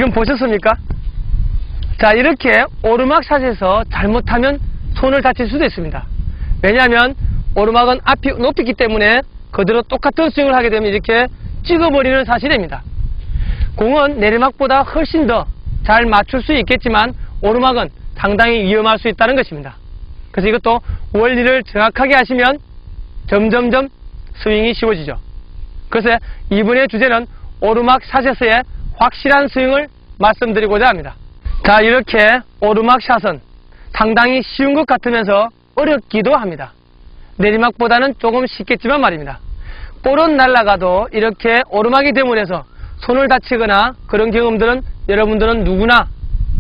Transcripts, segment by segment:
지금 보셨습니까? 자, 이렇게 오르막 샷에서 잘못하면 손을 다칠 수도 있습니다. 왜냐하면 오르막은 앞이 높이기 때문에 그대로 똑같은 스윙을 하게 되면 이렇게 찍어버리는 샷이 됩니다. 공은 내리막보다 훨씬 더 잘 맞출 수 있겠지만 오르막은 상당히 위험할 수 있다는 것입니다. 그래서 이것도 원리를 정확하게 하시면 점점점 스윙이 쉬워지죠. 그래서 이번의 주제는 오르막 샷에서의 확실한 스윙을 말씀드리고자 합니다. 자, 이렇게 오르막 샷은 상당히 쉬운 것 같으면서 어렵기도 합니다. 내리막보다는 조금 쉽겠지만 말입니다. 볼은 날아가도 이렇게 오르막이 되면서 손을 다치거나 그런 경험들은 여러분들은 누구나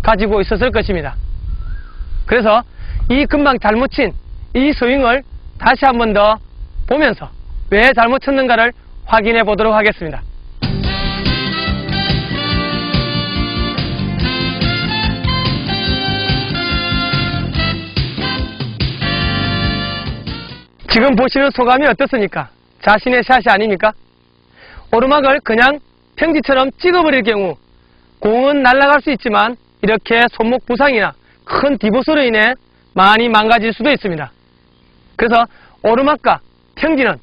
가지고 있었을 것입니다. 그래서 이 금방 잘못 친 이 스윙을 다시 한 번 더 보면서 왜 잘못 쳤는가를 확인해 보도록 하겠습니다. 지금 보시는 소감이 어떻습니까? 자신의 샷이 아닙니까? 오르막을 그냥 평지처럼 찍어버릴 경우 공은 날아갈 수 있지만 이렇게 손목 부상이나 큰 디봇으로 인해 많이 망가질 수도 있습니다. 그래서 오르막과 평지는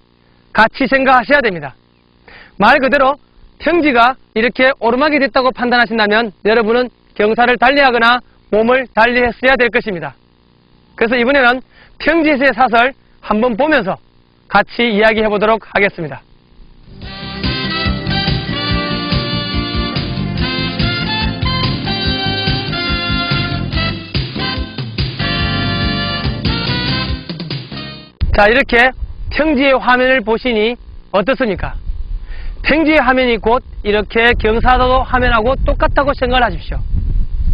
같이 생각하셔야 됩니다. 말 그대로 평지가 이렇게 오르막이 됐다고 판단하신다면 여러분은 경사를 달리하거나 몸을 달리했어야 될 것입니다. 그래서 이번에는 평지에서의 샷을 한번 보면서 같이 이야기해 보도록 하겠습니다. 자, 이렇게 평지의 화면을 보시니 어떻습니까? 평지의 화면이 곧 이렇게 경사도 화면하고 똑같다고 생각을 하십시오.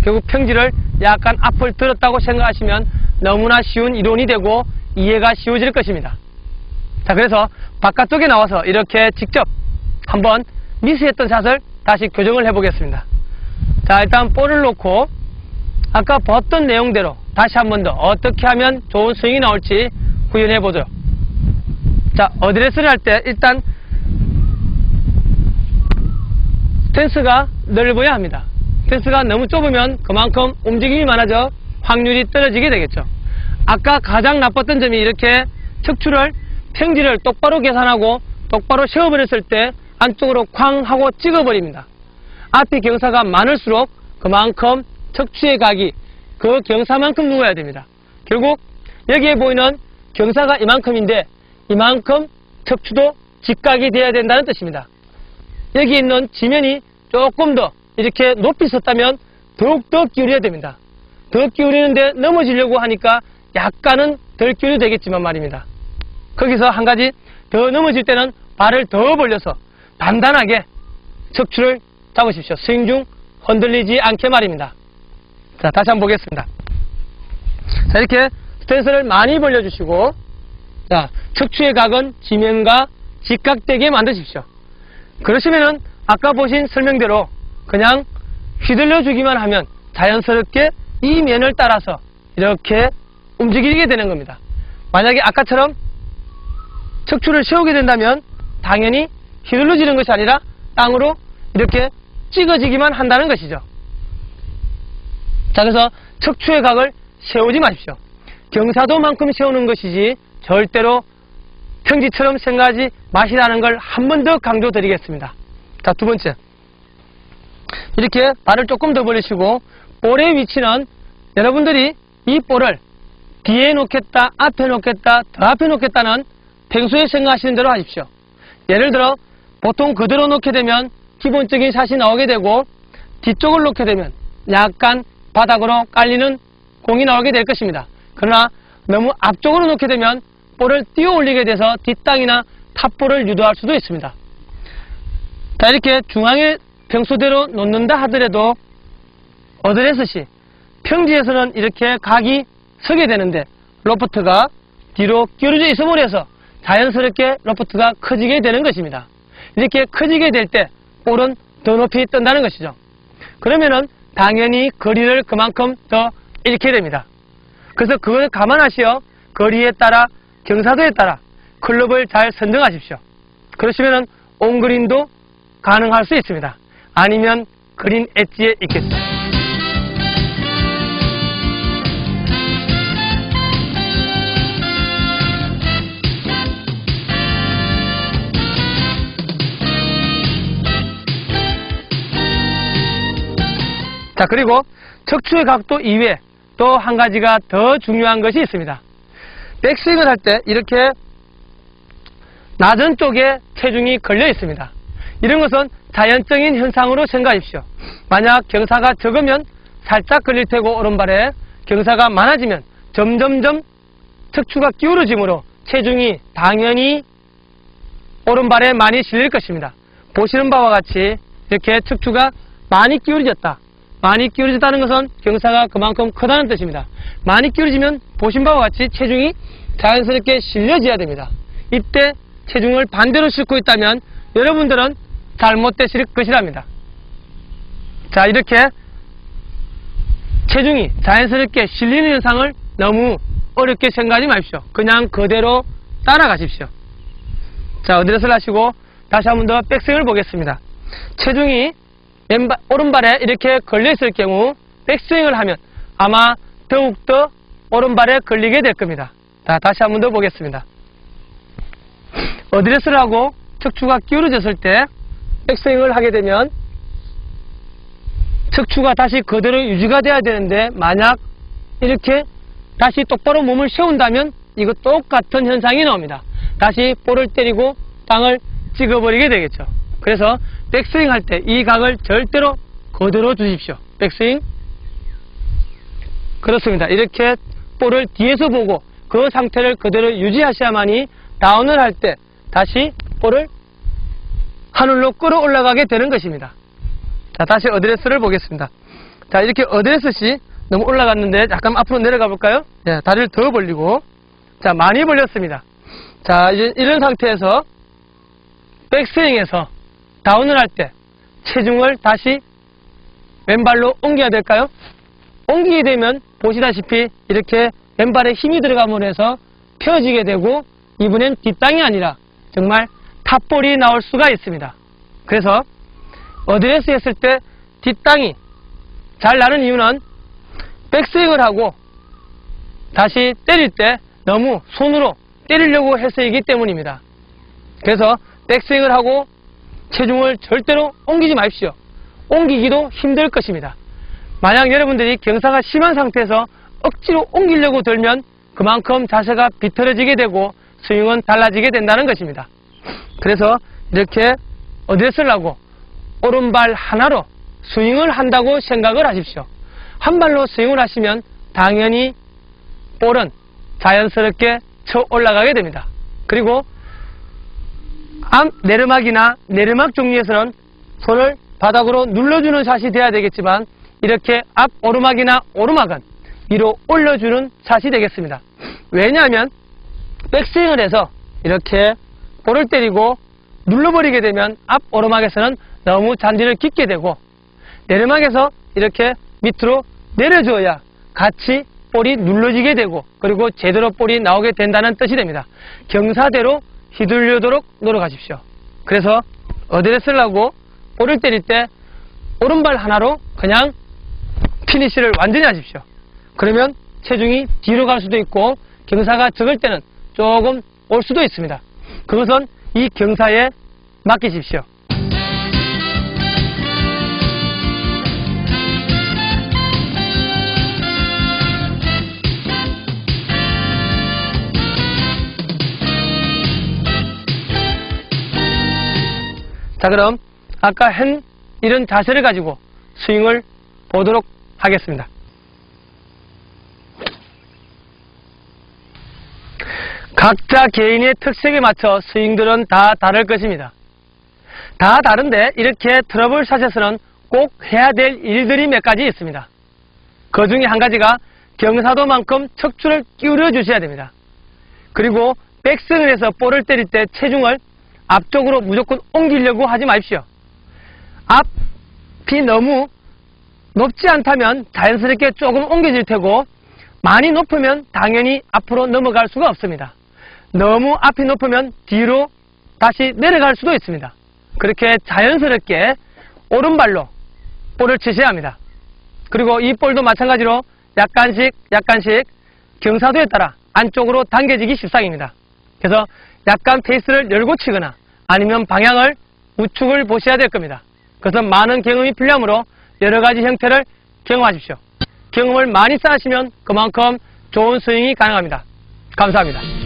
결국 평지를 약간 앞을 들었다고 생각하시면 너무나 쉬운 이론이 되고 이해가 쉬워질 것입니다. 자, 그래서 바깥쪽에 나와서 이렇게 직접 한번 미스했던 샷을 다시 교정을 해보겠습니다. 자, 일단 볼을 놓고 아까 봤던 내용대로 다시 한 번 더 어떻게 하면 좋은 스윙이 나올지 구현해 보죠. 자, 어드레스를 할 때 일단 스탠스가 넓어야 합니다. 스탠스가 너무 좁으면 그만큼 움직임이 많아져 확률이 떨어지게 되겠죠. 아까 가장 나빴던 점이 이렇게 척추를 평지를 똑바로 계산하고 똑바로 세워버렸을 때 안쪽으로 쾅 하고 찍어버립니다. 앞이 경사가 많을수록 그만큼 척추의 각이 그 경사만큼 누워야 됩니다. 결국 여기에 보이는 경사가 이만큼인데 이만큼 척추도 직각이 돼야 된다는 뜻입니다. 여기 있는 지면이 조금 더 이렇게 높이 섰다면 더욱더 기울여야 됩니다. 더 기울이는데 넘어지려고 하니까 약간은 덜 기울여 되겠지만 말입니다. 거기서 한 가지 더 넘어질 때는 발을 더 벌려서 단단하게 척추를 잡으십시오. 스윙 중 흔들리지 않게 말입니다. 자, 다시 한번 보겠습니다. 자, 이렇게 스탠스를 많이 벌려주시고, 자, 척추의 각은 지면과 직각되게 만드십시오. 그러시면은 아까 보신 설명대로 그냥 휘둘러주기만 하면 자연스럽게 이 면을 따라서 이렇게 움직이게 되는 겁니다. 만약에 아까처럼 척추를 세우게 된다면 당연히 휘둘러지는 것이 아니라 땅으로 이렇게 찍어지기만 한다는 것이죠. 자, 그래서 척추의 각을 세우지 마십시오. 경사도만큼 세우는 것이지 절대로 평지처럼 생각하지 마시라는 걸 한 번 더 강조드리겠습니다. 자, 두 번째. 이렇게 발을 조금 더 벌리시고 볼의 위치는 여러분들이 이 볼을 뒤에 놓겠다, 앞에 놓겠다, 더 앞에 놓겠다는 평소에 생각하시는 대로 하십시오. 예를 들어 보통 그대로 놓게 되면 기본적인 샷이 나오게 되고 뒤쪽을 놓게 되면 약간 바닥으로 깔리는 공이 나오게 될 것입니다. 그러나 너무 앞쪽으로 놓게 되면 볼을 띄어 올리게 돼서 뒷땅이나 탑볼을 유도할 수도 있습니다. 자, 이렇게 중앙에 평소대로 놓는다 하더라도 어드레스시 평지에서는 이렇게 각이 서게 되는데 로프트가 뒤로 기울어져 있어버려서 자연스럽게 로프트가 커지게 되는 것입니다. 이렇게 커지게 될 때 볼은 더 높이 뜬다는 것이죠. 그러면은 당연히 거리를 그만큼 더 잃게 됩니다. 그래서 그걸 감안하시어 거리에 따라 경사도에 따라 클럽을 잘 선정하십시오. 그러시면은 온그린도 가능할 수 있습니다. 아니면 그린 엣지에 있겠죠. 자, 그리고 척추의 각도 이외에 또 한 가지가 더 중요한 것이 있습니다. 백스윙을 할 때 이렇게 나전 쪽에 체중이 걸려 있습니다. 이런 것은 자연적인 현상으로 생각하십시오. 만약 경사가 적으면 살짝 걸릴 테고 오른발에, 경사가 많아지면 점점점 척추가 기울어지므로 체중이 당연히 오른발에 많이 실릴 것입니다. 보시는 바와 같이 이렇게 척추가 많이 기울어졌다. 많이 기울어졌다는 것은 경사가 그만큼 크다는 뜻입니다. 많이 기울어지면 보신 바와 같이 체중이 자연스럽게 실려져야 됩니다. 이때 체중을 반대로 싣고 있다면 여러분들은 잘못되실 것이랍니다. 자, 이렇게 체중이 자연스럽게 실리는 현상을 너무 어렵게 생각하지 마십시오. 그냥 그대로 따라가십시오. 자, 어드레스를 하시고 다시 한 번 더 백스윙을 보겠습니다. 체중이 오른발에 이렇게 걸려있을 경우 백스윙을 하면 아마 더욱더 오른발에 걸리게 될 겁니다. 자, 다시 한 번 더 보겠습니다. 어드레스를 하고 척추가 기울어졌을 때 백스윙을 하게 되면 척추가 다시 그대로 유지가 돼야 되는데 만약 이렇게 다시 똑바로 몸을 세운다면 이거 똑같은 현상이 나옵니다. 다시 볼을 때리고 땅을 찍어버리게 되겠죠. 그래서 백스윙 할 때 이 각을 절대로 그대로 두십시오. 백스윙. 그렇습니다. 이렇게 볼을 뒤에서 보고 그 상태를 그대로 유지하셔야만이 다운을 할 때 다시 볼을 하늘로 끌어올라가게 되는 것입니다. 자, 다시 어드레스를 보겠습니다. 자, 이렇게 어드레스시 너무 올라갔는데 잠깐 앞으로 내려가 볼까요? 네, 다리를 더 벌리고. 자, 많이 벌렸습니다. 자, 이제 이런 상태에서 백스윙에서 다운을 할 때 체중을 다시 왼발로 옮겨야 될까요? 옮기게 되면 보시다시피 이렇게 왼발에 힘이 들어감으로 해서 펴지게 되고 이번엔 뒷땅이 아니라 정말 탑볼이 나올 수가 있습니다. 그래서 어드레스 했을 때 뒷땅이 잘 나는 이유는 백스윙을 하고 다시 때릴 때 너무 손으로 때리려고 해서이기 때문입니다. 그래서 백스윙을 하고 체중을 절대로 옮기지 마십시오. 옮기기도 힘들 것입니다. 만약 여러분들이 경사가 심한 상태에서 억지로 옮기려고 들면 그만큼 자세가 비틀어지게 되고 스윙은 달라지게 된다는 것입니다. 그래서 이렇게 어드레스를 하고 오른발 하나로 스윙을 한다고 생각을 하십시오. 한 발로 스윙을 하시면 당연히 볼은 자연스럽게 쳐 올라가게 됩니다. 그리고 앞 내리막이나 내리막 종류에서는 손을 바닥으로 눌러주는 샷이 돼야 되겠지만 이렇게 앞 오르막이나 오르막은 위로 올려주는 샷이 되겠습니다. 왜냐하면 백스윙을 해서 이렇게 볼을 때리고 눌러버리게 되면 앞 오르막에서는 너무 잔디를 깊게 되고 내리막에서 이렇게 밑으로 내려줘야 같이 볼이 눌러지게 되고 그리고 제대로 볼이 나오게 된다는 뜻이 됩니다. 경사대로 휘둘리도록 노력하십시오. 그래서 어드레스를 하고 볼을 때릴 때 오른발 하나로 그냥 피니시를 완전히 하십시오. 그러면 체중이 뒤로 갈 수도 있고 경사가 적을 때는 조금 올 수도 있습니다. 그것은 이 경사에 맡기십시오. 자, 그럼 아까 한 이런 자세를 가지고 스윙을 보도록 하겠습니다. 각자 개인의 특색에 맞춰 스윙들은 다 다를 것입니다. 다 다른데 이렇게 트러블 샷에서는 꼭 해야 될 일들이 몇 가지 있습니다. 그 중에 한 가지가 경사도만큼 척추를 기울여 주셔야 됩니다. 그리고 백스윙을 해서 볼을 때릴 때 체중을 앞쪽으로 무조건 옮기려고 하지 마십시오. 앞이 너무 높지 않다면 자연스럽게 조금 옮겨질 테고 많이 높으면 당연히 앞으로 넘어갈 수가 없습니다. 너무 앞이 높으면 뒤로 다시 내려갈 수도 있습니다. 그렇게 자연스럽게 오른발로 볼을 치셔야 합니다. 그리고 이 볼도 마찬가지로 약간씩 경사도에 따라 안쪽으로 당겨지기 십상입니다. 그래서 약간 페이스를 열고 치거나 아니면 방향을 우측을 보셔야 될 겁니다. 그래서 많은 경험이 필요하므로 여러 가지 형태를 경험하십시오. 경험을 많이 쌓으시면 그만큼 좋은 스윙이 가능합니다. 감사합니다.